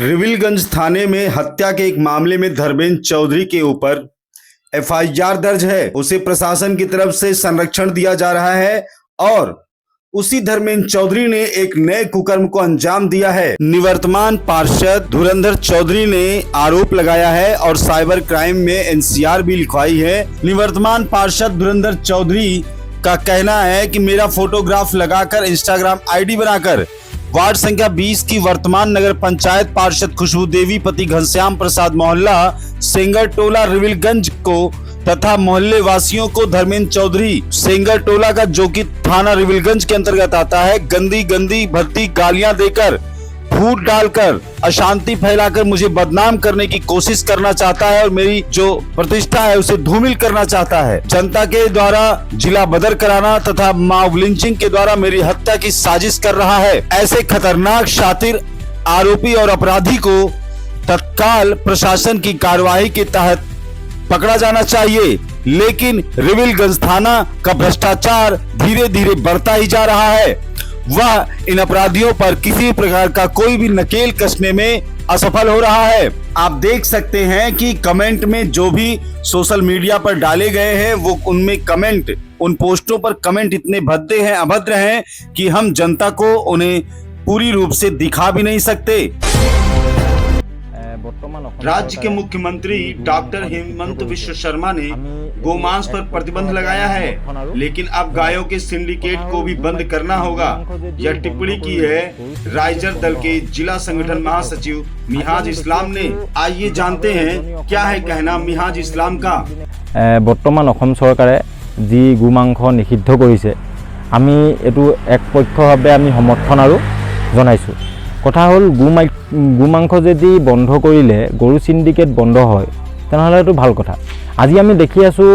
रिविलगंज थाने में हत्या के एक मामले में धर्मेंद्र चौधरी के ऊपर एफआईआर दर्ज है। उसे प्रशासन की तरफ से संरक्षण दिया जा रहा है और उसी धर्मेंद्र चौधरी ने एक नए कुकर्म को अंजाम दिया है। निवर्तमान पार्षद धुरंधर चौधरी ने आरोप लगाया है और साइबर क्राइम में एनसीआर भी लिखवाई है। निवर्तमान पार्षद धुरंधर चौधरी का कहना है कि मेरा फोटोग्राफ लगाकर इंस्टाग्राम आईडी बनाकर वार्ड संख्या 20 की वर्तमान नगर पंचायत पार्षद खुशबू देवी पति घनश्याम प्रसाद मोहल्ला सेंगर टोला रिविलगंज को तथा मोहल्ले वासियों को धर्मेंद्र चौधरी सेंगर टोला का जो कि थाना रिविलगंज के अंतर्गत आता है, गंदी भद्दी गालियां देकर फूट डालकर अशांति फैलाकर मुझे बदनाम करने की कोशिश करना चाहता है और मेरी जो प्रतिष्ठा है उसे धूमिल करना चाहता है। जनता के द्वारा जिला बदर कराना तथा मॉब लिंचिंग के द्वारा मेरी हत्या की साजिश कर रहा है। ऐसे खतरनाक शातिर आरोपी और अपराधी को तत्काल प्रशासन की कार्यवाही के तहत पकड़ा जाना चाहिए, लेकिन रिविलगंज थाना का भ्रष्टाचार धीरे धीरे बढ़ता ही जा रहा है। वह इन अपराधियों पर किसी प्रकार का कोई भी नकेल कसने में असफल हो रहा है। आप देख सकते हैं कि कमेंट में जो भी सोशल मीडिया पर डाले गए हैं वो उनमें कमेंट, उन पोस्टों पर कमेंट इतने भद्दे हैं, अभद्र हैं कि हम जनता को उन्हें पूरी रूप से दिखा भी नहीं सकते। राज्य के मुख्यमंत्री डॉक्टर हेमंत विश्व शर्मा ने गोमांस पर प्रतिबंध लगाया है, लेकिन अब गायों के सिंडिकेट को भी बंद करना होगा। यह टिप्पणी की है राइजर दल के जिला संगठन महासचिव मिहाज इस्लाम ने। आइए जानते हैं क्या है कहना मिहाज इस्लाम का। बर्तमान असम सरकारे जी गोमांस निषिद्ध करिছে, आमी एटु एकपक्षभावे आमी समर्थन आरु जनाइছো। कथा हल गोमांस यदि बंध करिले गरु सिंडिकेट बंध हय तेनहले एटु भाल कथा। আজি आमी देखि आसो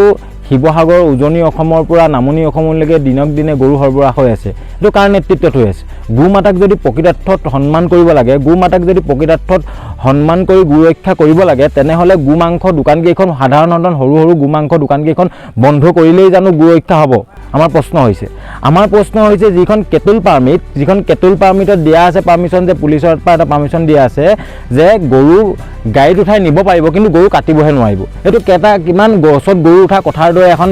शिवसागर उजनी अखমৰ পৰা नामনি अखमলৈকে दिनक दिने गरु सरबराह হৈ আছে। एटु কাৰ नेतृत्वत হৈ আছে? गोमाताक যদি প্ৰকৃতাৰ্থত সন্মান কৰিব লাগে, गोमाताक যদি প্ৰকৃতাৰ্থত সন্মান কৰি গো ৰক্ষা কৰিব লাগে, তেনেহলে গোমাংস দোকানকেইখন সাধাৰণ সৰু গোমাংস দোকানকেইখন বন্ধ কৰিলেই জানো গো ৰক্ষা হ'ব? আমাৰ প্ৰশ্ন হৈছে যিখন কেটুল পাৰ্মিটত দিয়া আছে পাৰ্মিশন, যে পুলিচৰ পৰা এটা পাৰ্মিশন দিয়া আছে যে গৰু গাড়ীত উঠাই নিব পাৰিব কিন্তু গৰু কাটিবহে নোৱাৰিব। এইটো কেটা কিমান গছত গৰু উঠা কথাৰ দৰে এখন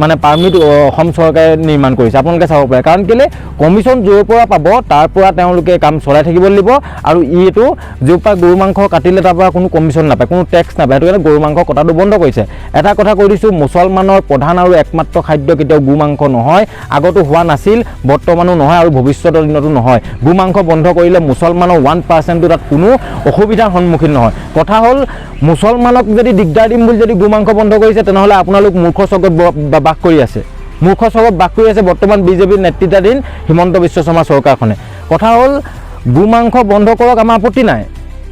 মানে পাৰ্মিট অসম চৰকাৰে নিৰ্মাণ কৰিছে। আপোনালোকে চাব পাৰে, কাৰণ কেলে কমিশন য'ৰ পৰা পাব তাৰ পৰা তেওঁলোকে কাম চলাই থাকিব লাগিব আৰু এইটো য'ৰ পৰা গৰু মাংস কাটিলে তাৰ পৰা কোনো কমিশন নাপায়, কোনো টেক্স নাপায়। সেইটো কাৰণে গৰু মাংস কটাটো বন্ধ কৰিছে। এটা কথা কৈ দিছোঁ, মুছলমানৰ প্ৰধান আৰু একমাত্ৰ খাদ্য কেতিয়াও গো মাংস নহয়, আগতো হোৱা নাছিল, বৰ্তমানো নহয় আৰু ভৱিষ্যতৰ দিনতো নহয়। গো মাংস বন্ধ কৰিলে মুছলমানৰ 1% তাত কোনো অসুবিধাৰ সন্মুখীন নহয়। কথা হ'ল মুছলমানক যদি দিগদাৰ দিম বুলি যদি গো মাংস বন্ধ কৰিছে তেনেহ'লে আপোনালোক মূৰ্খ স্বৰ্গত বাস কৰি আছে। বৰ্তমান বিজেপিৰ নেতৃত্বাধীন হিমন্ত বিশ্ব শৰ্মা চৰকাৰখনে। কথা হ'ল গো মাংস বন্ধ কৰক, আমাৰ আপত্তি নাই।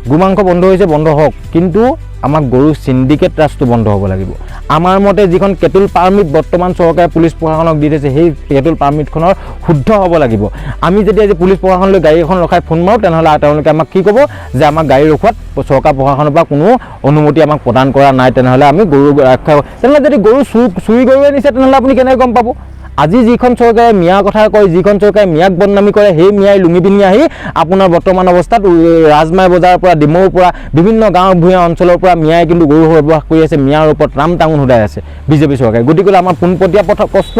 গো মাংস বন্ধ হৈছে, বন্ধ হওক, কিন্তু আমাক গৰু সিন্ডিকেট ৰাজটো বন্ধ হ'ব লাগিব। আমাৰ মতে যিখন কেটুল পাৰ্মিট বৰ্তমান চৰকাৰে পুলিচ প্ৰশাসনক দি দিছে, সেই কেটুল পাৰ্মিটখনৰ শুদ্ধ হ'ব লাগিব। আমি যদি আজি পুলিচ প্ৰশাসনলৈ গাড়ী এখন ৰখাই ফোন মাৰোঁ তেনেহ'লে তেওঁলোকে আমাক কি ক'ব যে আমাক গাড়ী ৰখোৱাত চৰকাৰ প্ৰশাসনৰ পৰা কোনো অনুমতি আমাক প্ৰদান কৰা নাই, তেনেহ'লে আমি গৰু ৰক্ষা। তেনেহ'লে যদি গৰু চুৰি গৰুৱে নিছে তেনেহ'লে আপুনি কেনেকৈ গম পাব? আজি যিখন চৰকাৰে মিয়াৰ কথা কয়, যিখন চৰকাৰে মিয়াক বদনামী কৰে, সেই মিয়াই লুঙি পিন্ধি আহি আপোনাৰ বৰ্তমান অৱস্থাত ৰাজমাই বজাৰৰ পৰা ডিমৌৰ পৰা বিভিন্ন গাঁও ভূঞা অঞ্চলৰ পৰা মিয়াই কিন্তু গৰু সৰবৰাহ কৰি আছে, মিয়াৰ ওপৰত ৰাম টাঙোন সুধাই আছে বিজেপি চৰকাৰে। গতিকে আমাৰ পোনপটীয়া প্ৰশ্ন,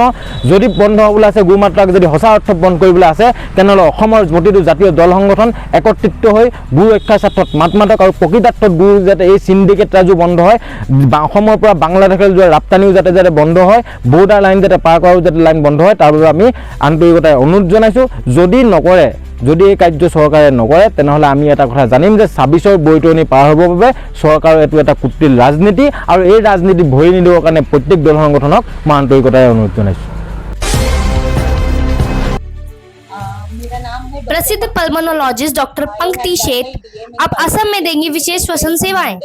যদি বন্ধ হ'বলৈ আছে গোমাত্ৰাক যদি সঁচা অৰ্থত বন্ধ কৰিবলৈ আছে তেনেহ'লে অসমৰ প্ৰতিটো জাতীয় দল সংগঠন একত্ৰিত হৈ গো ৰক্ষাৰ স্বাৰ্থত মাত মাতক আৰু প্ৰকৃতাৰ্থত গো যাতে এই সিন্ডিকেট ৰাজু বন্ধ হয়, অসমৰ পৰা বাংলাদেশলৈ যোৱা ৰাপ্তানিও যাতে বন্ধ হয়, বৰ্ডাৰ লাইন যাতে পাৰ কৰাও যাতে লাইন বন্ধ হয়, তাৰ বাবে আমি আন্তৰিকতাৰে অনুৰোধ জনাইছোঁ। যদি এই কাৰ্য চৰকাৰে নকৰে তেনেহ'লে আমি এটা কথা জানিম যে 26ৰ বৈতৰণি পাৰ হ'বৰ বাবে চৰকাৰৰ এইটো এটা কুটিল ৰাজনীতি, আৰু এই ৰাজনীতি ভৰি নিদিবৰ কাৰণে প্ৰত্যেক দল সংগঠনক মই আন্তৰিকতাৰে অনুৰোধ জনাইছোঁ। प्रसिद्ध पल्मोनोलॉजिस्ट डॉक्टर पंकति शेठ अब असम में देंगी विशेष श्वसन सेवाएं।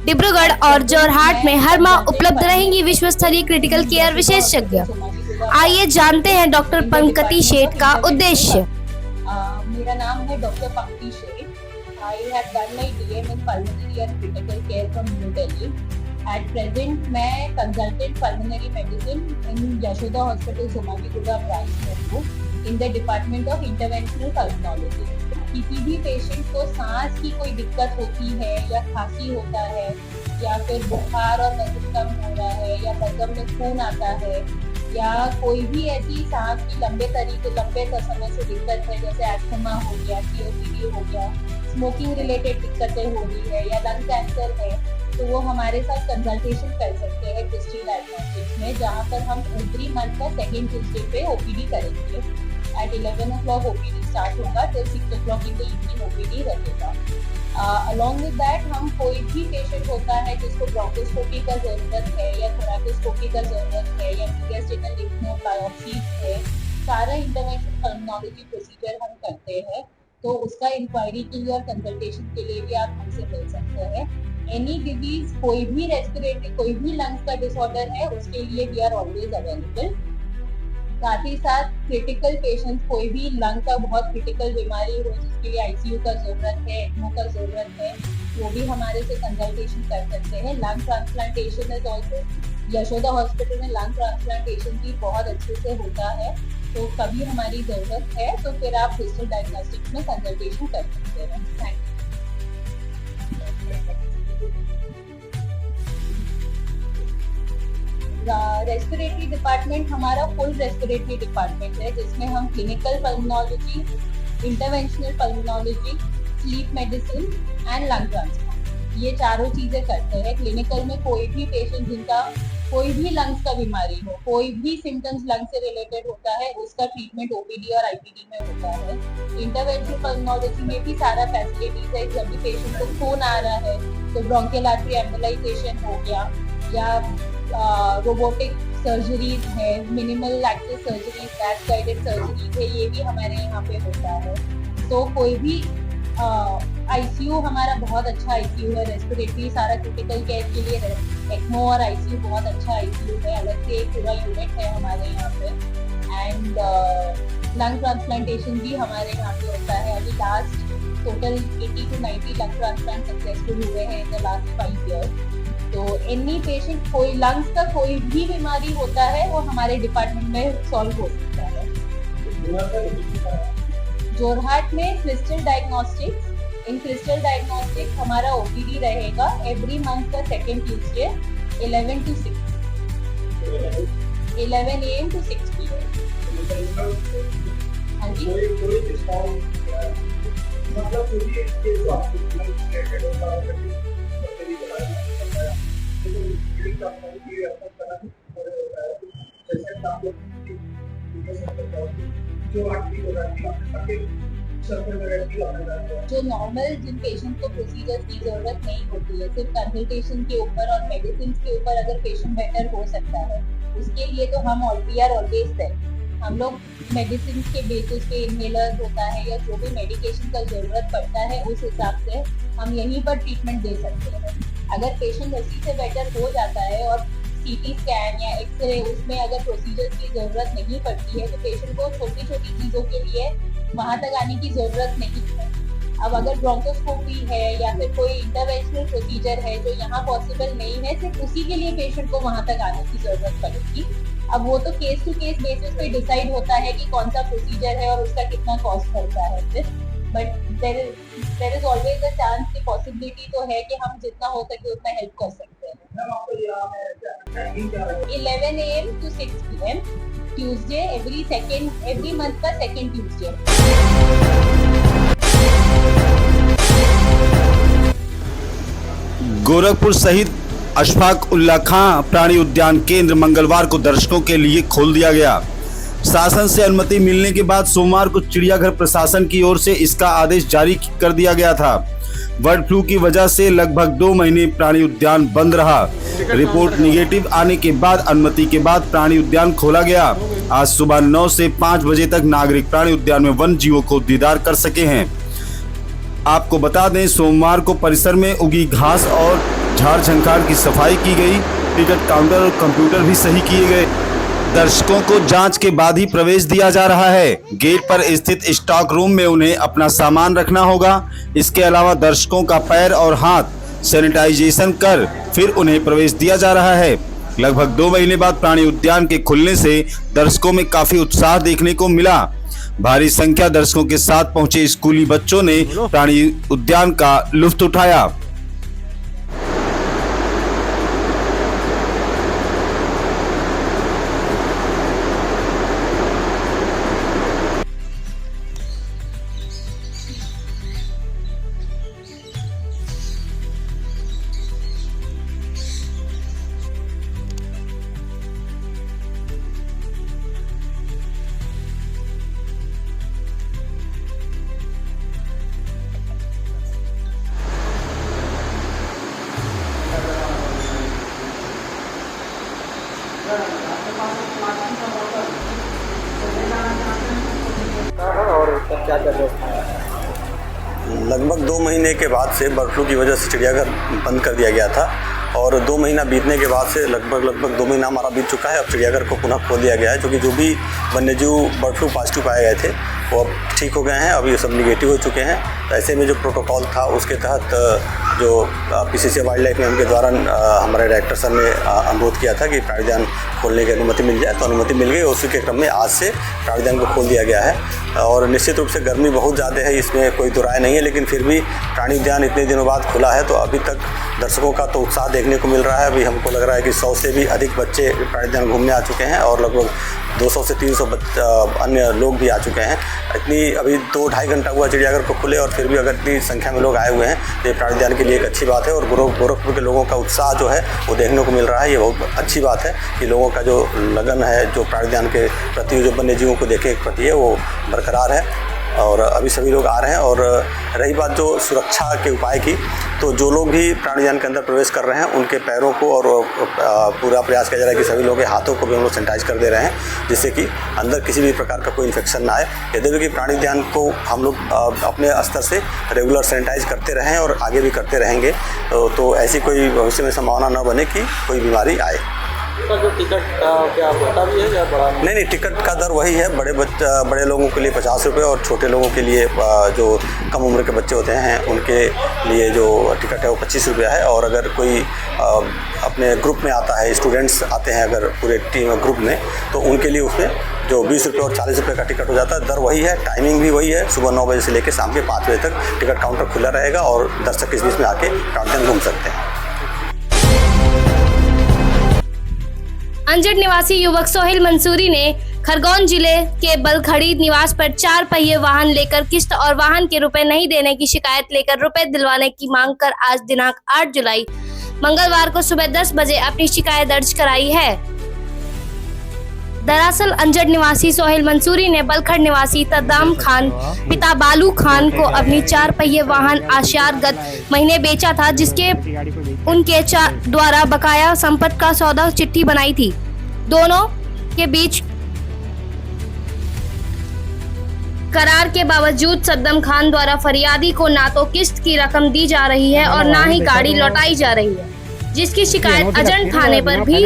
डिब्रूगढ़ और जोरहाट में हर माह उपलब्ध रहेंगी विश्व स्तरीय क्रिटिकल केयर विशेषज्ञ। आइए जानते हैं डॉक्टर पंकति शेठ का उद्देश्य। मेरा नाम है doctor पंकति Sheth. I have done my DM in pulmonary and critical care from New Delhi. At present, मैं consultant pulmonary medicine in Yashoda Hospital, Somagiguda branch में हूँ, in the Department of Interventional Pulmonology. किसी भी पेशेंट को सांस की कोई दिक्कत होती है या खांसी होता है या फिर बुखार और वजन कम हो रहा है या बदन में खून आता है या कोई भी ऐसी सांस की लंबे समय से दिक्कत है, जैसे एस्थमा हो गया, COPD हो गया, स्मोकिंग रिलेटेड दिक्कतें हो रही है या लंग कैंसर है, तो वो हमारे साथ कंसल्टेशन कर सकते हैं क्रिस्टल डायग्नोस्टिक्स में, जहाँ पर हम एवरी मंथ का सेकेंड ट्यूसडे पे OPD करेंगे। एट 11 o'clock OPD स्टार्ट होगा, तो 6 o'clock in the evening OPD रहेगा। अलॉन्ग विद दैट हम कोई भी पेशेंट होता है जिसको ब्रोंकोस्कोपी का ज़रूरत है या थोरैकोस्कोपी का ज़रूरत है या मीडियास्टिनल लिम्फ नोड बायोप्सी है, सारा इंटरवेंशनल पल्मोनोलॉजी प्रोसीजर हम करते हैं, तो उसका इंक्वायरी के लिए और कंसल्टेशन के लिए भी आप हमसे मिल सकते हैं। एनी डिजीज, कोई भी रेस्पिरेटरी, कोई भी लंग्स का डिसऑर्डर है, उसके लिए वी आर ऑलवेज अवेलेबल। साथ ही साथ क्रिटिकल पेशेंट्स, कोई भी लंग का बहुत क्रिटिकल बीमारी हो जिसके लिए ICU का ज़रूरत है, ECMO का ज़रूरत है, वो भी हमारे से कंसल्टेशन कर सकते हैं। Lung transplantation is also, Yashoda hospital में लंग ट्रांसप्लांटेशन भी बहुत अच्छे से होता है, तो कभी हमारी ज़रूरत है तो फिर आप क्रिस्टल डायग्नोस्टिक्स में कंसल्टेशन कर सकते हैं। Thank you. रेस्पिरेटरी डिपार्टमेंट हमारा फुल रेस्पिरेटरी डिपार्टमेंट है, जिसमें हम clinical pulmonology, interventional pulmonology, sleep medicine and lung transplant, ये चारों चीजें करते हैं। क्लिनिकल में कोई भी पेशेंट जिनका कोई भी लंग्स का बीमारी हो, कोई भी सिम्टम्स लंग से रिलेटेड होता है, उसका ट्रीटमेंट OPD और IPD में होता है। इंटरवेंशनल पल्मोनोलॉजी में भी सारा फैसिलिटीज है। जब भी पेशेंट को खून आ रहा है तो ब्रोंकियल आर्टरी एम्बोलाइजेशन हो गया या रोबोटिक सर्जरीज है, minimal active surgeries, back guided surgeries है, ये भी हमारे यहाँ पे होता है। तो कोई भी ICU हमारा बहुत अच्छा ICU है, रेस्पिरेटरी सारा क्रिटिकल केयर के लिए है, ECMO और ICU बहुत अच्छा ICU है, अलग से एक पूरा यूनिट है हमारे यहाँ पे। एंड लंग ट्रांसप्लांटेशन भी हमारे यहाँ पे होता है। अभी last total 80 to 90 lung transplant successful हुए हैं इन द लास्ट 5 years। तो एनी पेशेंट, कोई लंग्स का कोई भी बीमारी होता है, वो हमारे डिपार्टमेंट में सॉल्व हो सकता है। जोरहाट में क्रिस्टल डायग्नोस्टिक्स, इन क्रिस्टल डायग्नोस्टिक्स हमारा OPD रहेगा एवरी मंथ का second Tuesday 11 to 6, 11 AM to 6 PM। हाँ जी, जो नॉर्मल जिन पेशेंट को प्रोसीजर्स की जरूरत नहीं होती है, सिर्फ कंसल्टेशन के ऊपर और मेडिसिन के ऊपर अगर पेशेंट बेटर हो सकता है, उसके लिए तो हम वी आर ऑलवेज देयर। हम लोग मेडिसिन के बेसिस पे इनहेलर्स होता है या जो भी मेडिकेशन का जरूरत पड़ता है, उस हिसाब से हम यहीं पर ट्रीटमेंट दे सकते हैं। अगर पेशेंट उसी से बेटर हो जाता है और CT स्कैन या एक्सरे, उसमें अगर प्रोसीजर्स की जरूरत नहीं पड़ती है, तो पेशेंट को छोटी छोटी चीज़ों के लिए वहाँ तक आने की जरूरत नहीं है। अब अगर ब्रोंकोस्कोपी है या फिर कोई इंटरवेंशनल प्रोसीजर है जो यहाँ पॉसिबल नहीं है, सिर्फ उसी के लिए पेशेंट को वहाँ तक आने की जरूरत पड़ेगी। अब वो तो केस टू केस बेसिस पे डिसाइड होता है कि कौन सा प्रोसीजर है और उसका कितना कॉस्ट पड़ता है फिर, but there is always a chance, की पॉसिबिलिटी तो है कि हम जितना हो सके उतना हेल्प कर सकते हैं। 11 AM to 6 PM Tuesday, every month का सेकेंड ट्यूसडे। गोरखपुर सहित अशफाक उल्ला खां प्राणी उद्यान केंद्र मंगलवार को दर्शकों के लिए खोल दिया गया। शासन से अनुमति मिलने के बाद सोमवार को चिड़ियाघर प्रशासन की ओर से इसका आदेश जारी कर दिया गया था। बर्ड फ्लू की वजह से लगभग 2 महीने प्राणी उद्यान बंद रहा। रिपोर्ट निगेटिव आने के बाद अनुमति के बाद प्राणी उद्यान खोला गया। आज सुबह 9 से 5 बजे तक नागरिक प्राणी उद्यान में वन्य जीवों को दीदार कर सके हैं। आपको बता दें, सोमवार को परिसर में उगी घास और झाड़ झंखाड़ की सफाई की गई। टिकट काउंटर और कंप्यूटर भी सही किए गए। दर्शकों को जांच के बाद ही प्रवेश दिया जा रहा है। गेट पर स्थित स्टॉक रूम में उन्हें अपना सामान रखना होगा। इसके अलावा दर्शकों का पैर और हाथ सैनिटाइजेशन कर फिर उन्हें प्रवेश दिया जा रहा है। लगभग 2 महीने बाद प्राणी उद्यान के खुलने से दर्शकों में काफी उत्साह देखने को मिला। भारी संख्या दर्शकों के साथ पहुंचे स्कूली बच्चों ने प्राणी उद्यान का लुत्फ उठाया। लगभग 2 महीने के बाद से बर्ड फ्लू की वजह से चिड़ियाघर बंद कर दिया गया था और 2 महीना बीतने के बाद से लगभग 2 महीना हमारा बीत चुका है। अब चिड़ियाघर को पुनः खोल दिया गया है, क्योंकि जो भी वन्यजीव बर्ड फ्लू पॉजिटिव पाए गए थे वो अब ठीक हो गए हैं, अब ये सब निगेटिव हो चुके हैं। तो ऐसे में जो प्रोटोकॉल था उसके तहत जो PCCA वाइल्ड लाइफ नियम के द्वारा हमारे डायरेक्टर सर ने अनुरोध किया था कि प्राणी उद्यान खोलने की अनुमति मिल जाए, तो अनुमति मिल गई। उसी के क्रम में आज से प्राणी उद्यान को खोल दिया गया है और निश्चित रूप से गर्मी बहुत ज़्यादा है, इसमें कोई दो राय नहीं है, लेकिन फिर भी प्राणी उद्यान इतने दिनों बाद खुला है तो अभी तक दर्शकों का तो उत्साह देखने को मिल रहा है। अभी हमको लग रहा है कि 100 से भी अधिक बच्चे प्राणी उद्यान घूमने आ चुके हैं और लगभग 200 से 300 अन्य लोग भी आ चुके हैं। इतनी अभी 2-2.5 घंटा हुआ चिड़ियाघर को खुले और फिर भी अगर इतनी संख्या में लोग आए हुए हैं तो ये प्राणी उद्यान के लिए एक अच्छी बात है और गोरखपुर के लोगों का उत्साह जो है वो देखने को मिल रहा है। ये बहुत अच्छी बात है कि लोगों का जो लगन है जो प्राणी उद्यान के प्रति, जो वन्य जीवों को देखने के प्रति है, वो बरकरार है और अभी सभी लोग आ रहे हैं। और रही बात जो सुरक्षा के उपाय की, तो जो लोग भी प्राणी उद्यान के अंदर प्रवेश कर रहे हैं उनके पैरों को और पूरा प्रयास किया जा रहा है कि सभी लोगों के हाथों को भी हम लोग सैनिटाइज कर दे रहे हैं, जिससे कि अंदर किसी भी प्रकार का कोई इन्फेक्शन ना आए। यद्यपि कि प्राणी उद्यान को हम लोग अपने स्तर से रेगुलर सैनिटाइज करते रहें और आगे भी करते रहेंगे, तो ऐसी कोई भविष्य में संभावना न बने कि कोई बीमारी आए। जो टिकट का क्या होता भी है या बड़ा? नहीं, टिकट का दर वही है। बड़े लोगों के लिए 50 रुपये और छोटे लोगों के लिए जो कम उम्र के बच्चे होते हैं उनके लिए जो टिकट है वो 25 रुपया है। और अगर कोई अपने ग्रुप में आता है, स्टूडेंट्स आते हैं अगर पूरे टीम ग्रुप में, तो उनके लिए उसमें जो 20 रुपये और 40 रुपये का टिकट हो जाता है। दर वही है, टाइमिंग भी वही है, सुबह 9 बजे से लेकर शाम के 5 बजे तक टिकट काउंटर खुला रहेगा और दर्शक इस बीच में आके प्राणी उद्यान घूम सकते हैं। अंजड़ निवासी युवक सोहेल मंसूरी ने खरगोन जिले के बलखड़ी निवास पर 4 पहिए वाहन लेकर किस्त और वाहन के रुपए नहीं देने की शिकायत लेकर रुपए दिलवाने की मांग कर आज दिनांक 8 जुलाई मंगलवार को सुबह 10 बजे अपनी शिकायत दर्ज कराई है। दरअसल अंजड़ निवासी सोहेल मंसूरी ने बलखड़ निवासी तद्दाम खान पिता बालू खान को अपनी 4 पहिए वाहन आशियार गत महीने बेचा था, जिसके उनके द्वारा बकाया संपत्ति का सौदा चिट्ठी बनाई थी। दोनों के बीच करार के बावजूद सद्दाम खान द्वारा फरियादी को ना तो किस्त की रकम दी जा रही है और ना ही गाड़ी लौटाई जा रही है, जिसकी शिकायत अजंड थाने पर भी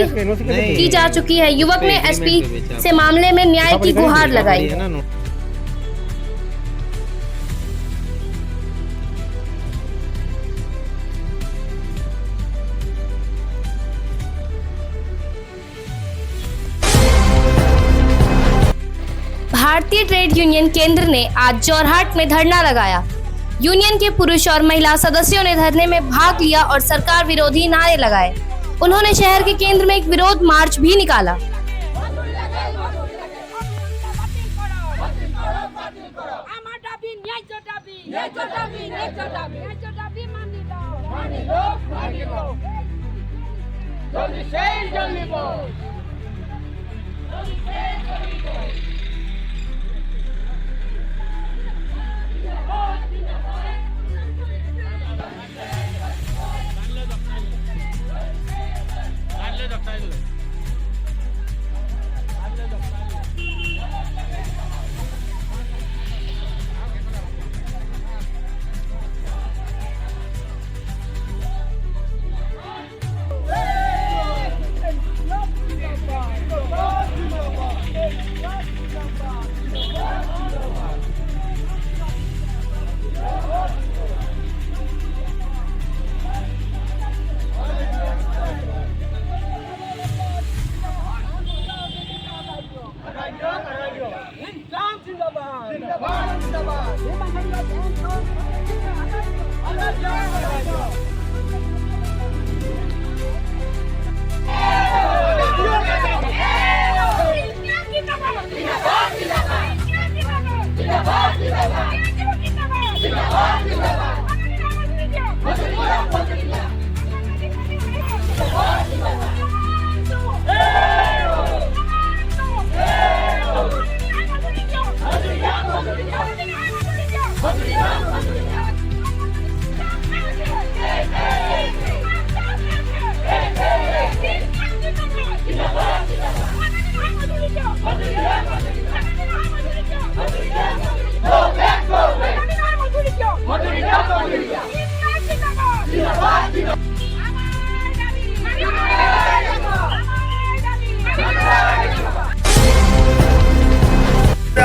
की जा चुकी है। युवक ने एसपी से मामले में न्याय की गुहार लगाई। भारतीय ट्रेड यूनियन केंद्र ने आज जोरहाट में धरना लगाया। यूनियन के पुरुष और महिला सदस्यों ने धरने में भाग लिया और सरकार विरोधी नारे लगाए। उन्होंने शहर के केंद्र में एक विरोध मार्च भी निकाला।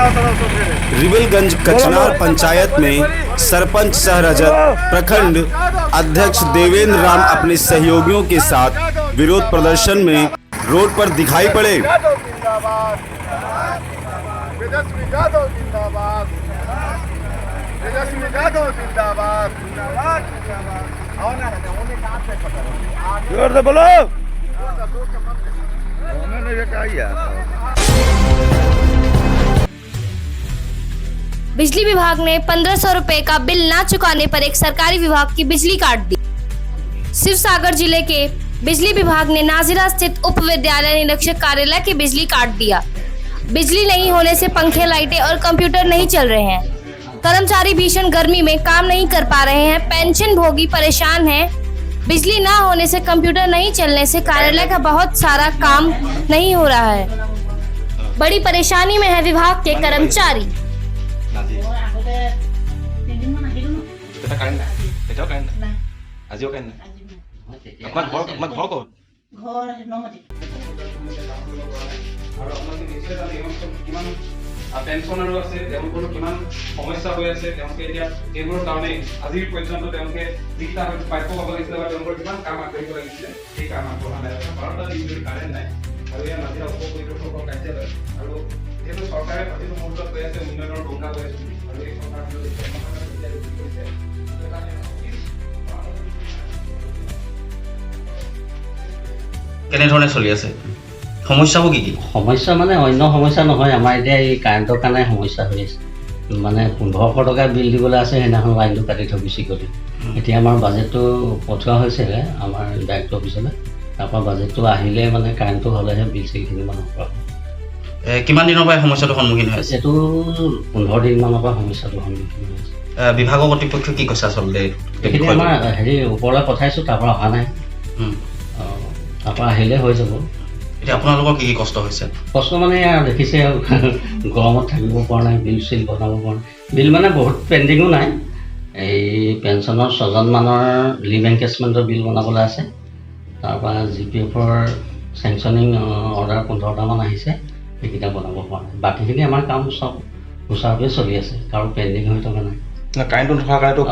रिबलगंज कचनार पंचायत में सरपंच सह रजत, प्रखंड अध्यक्ष देवेंद्र राम अपने सहयोगियों के साथ विरोध प्रदर्शन में रोड पर दिखाई पड़े। जोर से बोलो। बिजली विभाग ने 1500 रुपए का बिल ना चुकाने पर एक सरकारी विभाग की बिजली काट दी। शिवसागर जिले के बिजली विभाग ने नाजिरा स्थित उप विद्यालय निरीक्षक कार्यालय की बिजली काट दिया। बिजली नहीं होने से पंखे, लाइटें और कंप्यूटर नहीं चल रहे हैं। कर्मचारी भीषण गर्मी में काम नहीं कर पा रहे हैं। पेंशन भोगी परेशान हैं। बिजली ना होने से, कंप्यूटर नहीं चलने से कार्यालय का बहुत सारा काम नहीं हो रहा है। बड़ी परेशानी में है विभाग के कर्मचारी। পেঞ্চনাৰো আছে, তেওঁলোকৰো কিমান সমস্যা হৈ আছে, তেওঁলোকে এতিয়া এইবোৰৰ কাৰণে আজিৰ পৰ্যন্ত তেওঁলোকে যিকেইটা প্ৰাপ্য পাব লাগিছিলে বা তেওঁলোকৰ কিমান কাম আগবাঢ়িব লাগিছিলে সেই কাম আগবঢ়া নাই। 12টা দিন ধৰি কাৰেণ্ট নাই আৰু ইয়াৰ নাজিৰা উপ পৰিদৰ্শকৰ কাৰ্যালয় আৰু যিহেতু চৰকাৰে প্ৰতিটো মুহূৰ্তত কৈ আছে উন্নয়নৰ গংগা কৈ আছে আৰু এই চৰকাৰখনে কেনেধৰণে চলি আছে? সমস্যাবোৰ কি কি? সমস্যা মানে অন্য সমস্যা নহয়, আমাৰ এতিয়া এই কাৰেণ্টৰ কাৰণে সমস্যা হৈ আছে। মানে 1500 টকা বিল দিবলৈ আছে, সেইদিনাখন লাইনটো কাটি থৈ গুচি গ'ল। এতিয়া আমাৰ বাজেটটো পঠোৱা হৈছিলে আমাৰ ডাইৰেক্টৰ অফিচলৈ। তাৰপৰা বাজেটটো আহিলে মানে কাৰেণ্টটো হ'লেহে বিল চিলখিনি মানুহ পৰা হ'ব। কিমান দিনৰ পৰা সমস্যাটোৰ সন্মুখীন হৈ আছে? এইটো 15 দিনমানৰ পৰা সমস্যাটোৰ সন্মুখীন হৈ আছে। বিভাগৰ কৰ্তৃপক্ষই কি কৈছে আচলতে? এইখিনি আমাৰ ওপৰলৈ পঠাইছোঁ, তাৰপৰা অহা নাই। তাৰপৰা আহিলে হৈ যাব। এতিয়া আপোনালোকৰ কি কি কষ্ট হৈছে? কষ্ট মানে দেখিছে গৰমত থাকিব পৰা নাই, বিল চিল বনাব পৰা নাই। বিল মানে বহুত পেণ্ডিঙো নাই। এই পেঞ্চনৰ 6জনমানৰ লিভ এনকেচমেণ্টৰ বিল বনাবলৈ আছে। তাৰপৰা GPFৰ চেংচনিং অৰ্ডাৰ 15টামান আহিছে, সেইকেইটা বনাব পৰা নাই। বাকীখিনি আমাৰ কাম চব সুচাৰুৰূপে চলি আছে, কাৰো পেণ্ডিং হৈ থকা নাই। কাৰেণ্টটো নথকাৰ কাৰণেতো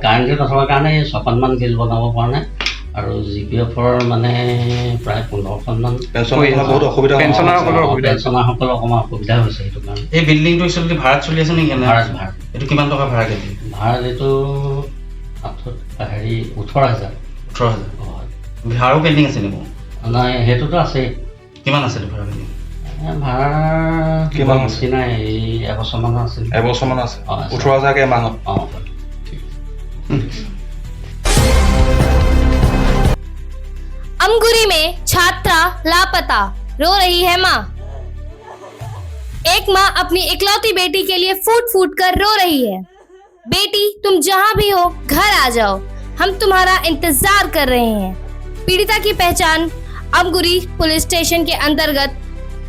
কাৰেণ্টটো নথকাৰ কাৰণে 6খনমান বিল বনাব পৰা নাই। আৰু GPFৰ মানে প্ৰায় 15খনমান পেঞ্চনাৰসকলৰ অকণমান অসুবিধা হৈছে সেইটো কাৰণে। এই বিল্ডিংটো একচুৱেলি ভাড়াত চলি আছে নেকি? ভাড়াত এইটো কিমান টকা ভাড়া কেজি? ভাড়াত এইটো 18,000। 18,000 ভাড়াও পেণ্ডিং আছে নেকি? নাই, সেইটোতো আছেই। কিমান আছে ভাড়া পেণ্ডিং? ভাড়া কিমান বেছি নাই, এই এবছৰমানৰ আছে। এবছৰমান আছে, 18,000কে এমাহত। अमगुरी में छात्रा लापता, रो रही है माँ। एक माँ अपनी इकलौती बेटी के लिए फूट फूट कर रो रही है। बेटी, तुम जहाँ भी हो घर आ जाओ, हम तुम्हारा इंतजार कर रहे हैं। पीड़िता की पहचान अमगुरी पुलिस स्टेशन के अंतर्गत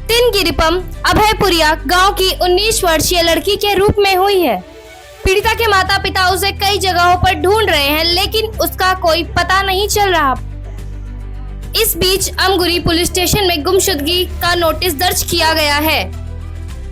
तिनगिरिपम अभयपुरिया गांव की 19 वर्षीय लड़की के रूप में हुई है। पीड़िता के माता पिता उसे कई जगहों पर ढूंढ रहे हैं, लेकिन उसका कोई पता नहीं चल रहा। इस बीच अमगुरी पुलिस स्टेशन में गुमशुदगी का नोटिस दर्ज किया गया है।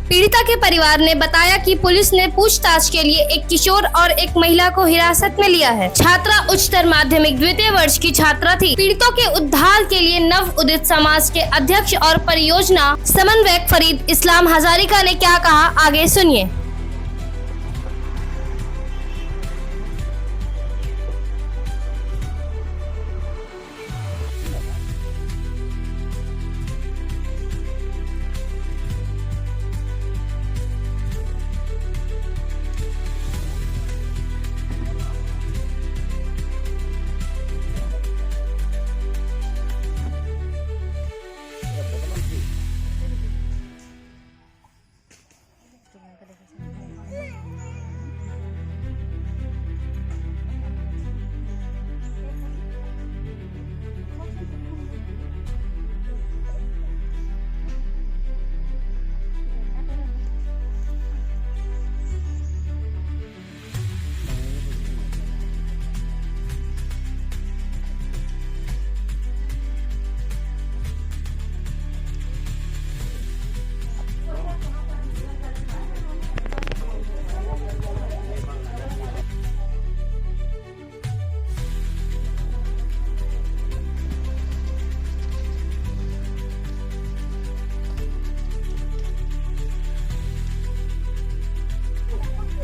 पीड़िता के परिवार ने बताया कि पुलिस ने पूछताछ के लिए एक किशोर और एक महिला को हिरासत में लिया है। छात्रा उच्चतर माध्यमिक द्वितीय वर्ष की छात्रा थी। पीड़ितों के उद्धार के लिए नव उदित समाज के अध्यक्ष और परियोजना समन्वयक फरीद इस्लाम हजारिका ने क्या कहा, आगे सुनिए।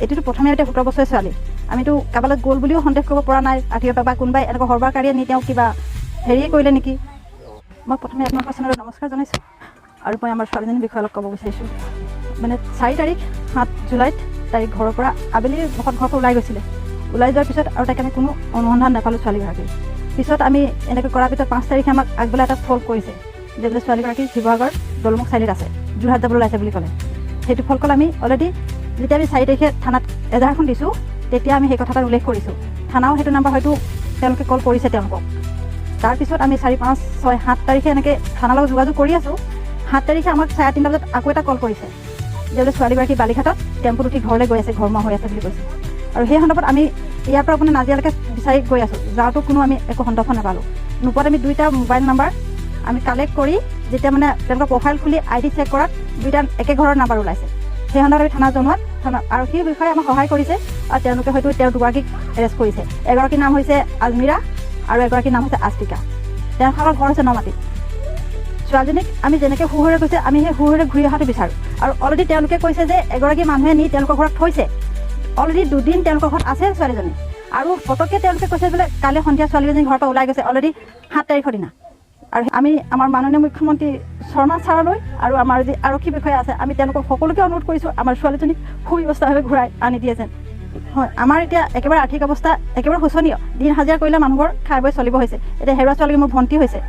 এইটোতো প্ৰথমে এতিয়া 17 বছৰীয়া ছোৱালী আমিতো কাবালত গ'ল বুলিও সন্দেহ কৰিব পৰা নাই আৰ্থিকভাৱে বা কোনোবাই এনেকুৱা সৰবাৰকাৰীয়ে নি তেওঁ কিবা হেৰিয়ে কৰিলে নেকি মই প্ৰথমে আপোনালোকৰ চেনেলত নমস্কাৰ জনাইছোঁ আৰু মই আমাৰ ছোৱালীজনীৰ বিষয়ে অলপ ক'ব বিচাৰিছোঁ মানে 4 তাৰিখ 7 জুলাইত তাইক ঘৰৰ পৰা আবেলি ঘৰৰ পৰা ওলাই গৈছিলে ওলাই যোৱাৰ পিছত আৰু তাইক আমি কোনো অনুসন্ধান নাপালোঁ ছোৱালীগৰাকী পিছত আমি এনেকৈ কৰাৰ পিছত 5 তাৰিখে আমাক আগবেলা এটা ফোন কৰিছে যে বোলে ছোৱালীগৰাকী শিৱসাগৰ দলমুখ চাৰিআলিত আছে যোৰহাট যাবলৈ ওলাইছে বুলি ক'লে সেইটো ফল কল আমি অলৰেডি যেতিয়া আমি 4 তাৰিখে থানাত এজাহাৰখন দিছোঁ তেতিয়া আমি সেই কথা এটা উল্লেখ কৰিছোঁ থানাও সেইটো নাম্বাৰ হয়তো তেওঁলোকে কল কৰিছে তেওঁলোকক তাৰপিছত আমি 4, 5, 6, 7 তাৰিখে এনেকৈ থানাৰ লগত যোগাযোগ কৰি আছোঁ 7 তাৰিখে আমাক 3:30 বজাত আকৌ এটা কল কৰিছে যে বোলে ছোৱালীগৰাকী বালিঘাটত টেম্পুত উঠি ঘৰলৈ গৈ আছে ঘৰমুৱা হৈ আছে বুলি কৈছে আৰু সেই সন্দৰ্ভত আমি ইয়াৰ পৰা আপোনাৰ নাজিৰালৈকে বিচাৰি গৈ আছোঁ যাওঁতো কোনো আমি একো সন্দৰ্ভ নাপালোঁ নোপোৱাত আমি 2টা মোবাইল নাম্বাৰ আমি কালেক্ট কৰি যেতিয়া মানে তেওঁলোকৰ প্ৰফাইল খুলি ID চেক কৰাত 2টা একে ঘৰৰ নাম্বাৰ ওলাইছে সেই সন্দৰ্ভত আমি থানা জনোৱাত আৰু সেই বিষয়ে আমাক সহায় কৰিছে আৰু তেওঁলোকে হয়তো তেওঁৰ দুগৰাকীক এৰেষ্ট কৰিছে এগৰাকীৰ নাম হৈছে আজমিৰা আৰু এগৰাকীৰ নাম হৈছে আস্তিকা তেওঁলোকৰ ঘৰ হৈছে নমাটিত ছোৱালীজনীক আমি যেনেকৈ সুহৰে কৈছে আমি সেই সুহৰে ঘূৰি অহাটো বিচাৰোঁ আৰু অলৰেডি তেওঁলোকে কৈছে যে এগৰাকী মানুহে নি তেওঁলোকৰ ঘৰত থৈছে অলৰেডি 2 দিন তেওঁলোকৰ ঘৰত আছে ছোৱালীজনী আৰু ফটককৈ তেওঁলোকে কৈছে বোলে কালি সন্ধিয়া ছোৱালীজনী ঘৰৰ পৰা ওলাই গৈছে অলৰেডি 7 তাৰিখৰ দিনা আৰু আমি আমাৰ মাননীয় মুখ্যমন্ত্ৰী শৰ্মা ছাৰলৈ আৰু আমাৰ যি আৰক্ষী বিষয়া আছে আমি তেওঁলোকক সকলোকে অনুৰোধ কৰিছোঁ আমাৰ ছোৱালীজনীক সুব্যৱস্থাভাৱে ঘূৰাই আনি দিয়ে যেন হয় আমাৰ এতিয়া একেবাৰে আৰ্থিক অৱস্থা একেবাৰে শোচনীয় দিন হাজিৰা কৰিলে মানুহৰ খাই বৈ চলিব হৈছে এতিয়া হেৰুৱা ছোৱালী মোৰ ভণ্টি হৈছে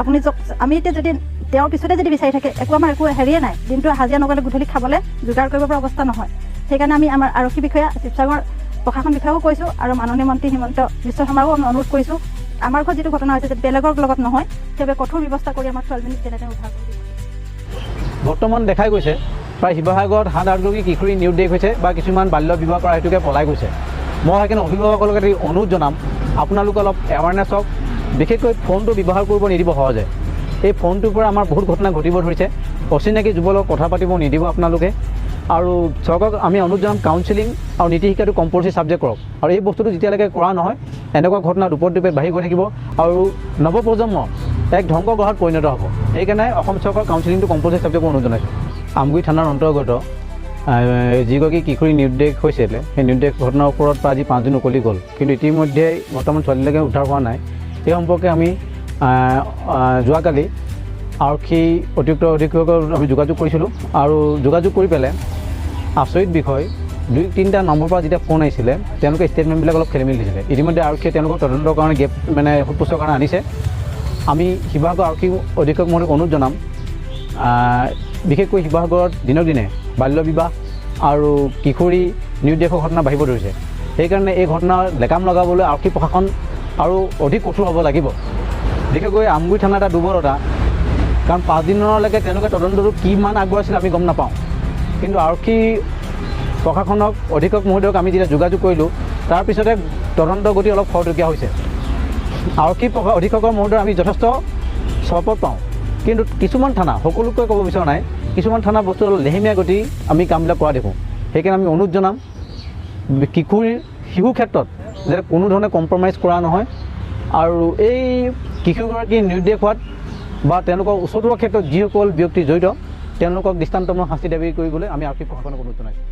আপুনি আমি এতিয়া যদি তেওঁৰ পিছতে যদি বিচাৰি থাকে একো আমাৰ একো হেৰিয়ে নাই দিনটো হাজিৰা নগ'লে গধূলি খাবলৈ যোগাৰ কৰিব পৰা অৱস্থা নহয় সেইকাৰণে আমি আমাৰ আৰক্ষী বিষয়া শিৱসাগৰ প্ৰশাসন বিষয়াও কৈছোঁ আৰু মাননীয় মন্ত্ৰী হিমন্ত বিশ্ব শৰ্মাও আমি অনুৰোধ কৰিছোঁ আমাৰ ঘৰত যিটো ঘটনা হৈছে যে বেলেগৰ লগত নহয় সেইবাবে কঠোৰ ব্যৱস্থা কৰি আমাৰ ছোৱালীজনীক যেনেকৈ উদ্ধাৰ কৰি দিব বৰ্তমান দেখাই গৈছে প্ৰায় শিৱসাগৰত 7-8গৰাকী কিশোৰী নিৰুদ্দেশ হৈছে বা কিছুমান বাল্য বিবাহ কৰা হেতুকে পলাই গৈছে মই সেইকাৰণে অভিভাৱকসকলক অনুৰোধ জনাম আপোনালোকে অলপ এৱাৰনেছ হওক বিশেষকৈ ফোনটো ব্যৱহাৰ কৰিব নিদিব সহজে এই ফোনটোৰ পৰা আমাৰ বহুত ঘটনা ঘটিব ধৰিছে অচিনাকি যুৱকৰ লগত কথা পাতিব নিদিব আপোনালোকে আৰু চৰকাৰক আমি অনুৰোধ জনাম কাউন্সেলিং আৰু নীতি শিক্ষাটো কম্পালচৰি ছাবজেক্ট কৰক আৰু এই বস্তুটো যেতিয়ালৈকে কৰা নহয় এনেকুৱা ঘটনা দুপত বাঢ়ি গৈ থাকিব আৰু নৱপ্ৰজন্ম এক ধ্বংস গ্ৰহত পৰিণত হ'ব সেইকাৰণে অসম চৰকাৰৰ কাউন্সেলিংটো কম্পালচৰি ছাবজেক্ট অনুৰোধ জনাইছোঁ আমগুৰি থানাৰ অন্তৰ্গত যিগৰাকী কিশোৰী নিৰুদ্দেশ হৈছিলে সেই নিৰুদ্দেশ ঘটনাৰ ওপৰত প্ৰায় আজি 5 দিন উকলি গ'ল কিন্তু ইতিমধ্যে বৰ্তমান ছোৱালীলৈকে উদ্ধাৰ হোৱা নাই এই সম্পৰ্কে আমি যোৱাকালি আৰক্ষী অতিৰিক্ত অধীক্ষকক আমি যোগাযোগ কৰিছিলোঁ আৰু যোগাযোগ কৰি পেলাই আচৰিত বিষয় 2-3টা নম্বৰৰ পৰা যেতিয়া ফোন আহিছিলে তেওঁলোকে ষ্টেটমেণ্টবিলাক অলপ খেলিমেলি দিছিলে ইতিমধ্যে আৰক্ষীয়ে তেওঁলোকক তদন্তৰ কাৰণে মানে সোধপোছৰ কাৰণে আনিছে আমি শিৱসাগৰ আৰক্ষী অধীক্ষক মহোদয়ক অনুৰোধ জনাম বিশেষকৈ শিৱসাগৰত দিনক দিনে বাল্য বিবাহ আৰু কিশোৰী নিৰুদ্দেশৰ ঘটনা বাঢ়িব ধৰিছে সেইকাৰণে এই ঘটনাৰ লেকাম লগাবলৈ আৰক্ষী প্ৰশাসন আৰু অধিক কঠোৰ হ'ব লাগিব বিশেষকৈ আমগুৰি থানা এটা দুৰ্বলতা কাৰণ 5 দিনলৈকে তেওঁলোকে তদন্তটো কিমান আগবঢ়াইছিল আমি গম নাপাওঁ কিন্তু আৰক্ষী প্ৰশাসনক অধীক্ষক মহোদয়ক আমি যেতিয়া যোগাযোগ কৰিলোঁ তাৰপিছতে তদন্ত গতি অলপ খৰতকীয়া হৈছে আৰক্ষী অধীক্ষকৰ মহোদয় আমি যথেষ্ট চাপৰ্ট পাওঁ কিন্তু কিছুমান থানা সকলোকে ক'ব বিচৰা নাই কিছুমান থানা বস্তু অলপ লেহেমীয়া গতি আমি কামবিলাক কৰা দেখোঁ সেইকাৰণে আমি অনুৰোধ জনাম কিশোৰীৰ শিশু ক্ষেত্ৰত যাতে কোনো ধৰণে কম্প্ৰমাইজ কৰা নহয় আৰু এই কিশোৰগৰাকী নিৰুদ্দেশ হোৱাত বা তেওঁলোকৰ ওচৰ হোৱাৰ ক্ষেত্ৰত যিসকল ব্যক্তি জড়িত তেওঁলোকক দৃষ্টান্তমূলক শাস্তি দাবী কৰিবলৈ আমি আৰক্ষী প্ৰশাসনক অনুৰোধ জনাইছোঁ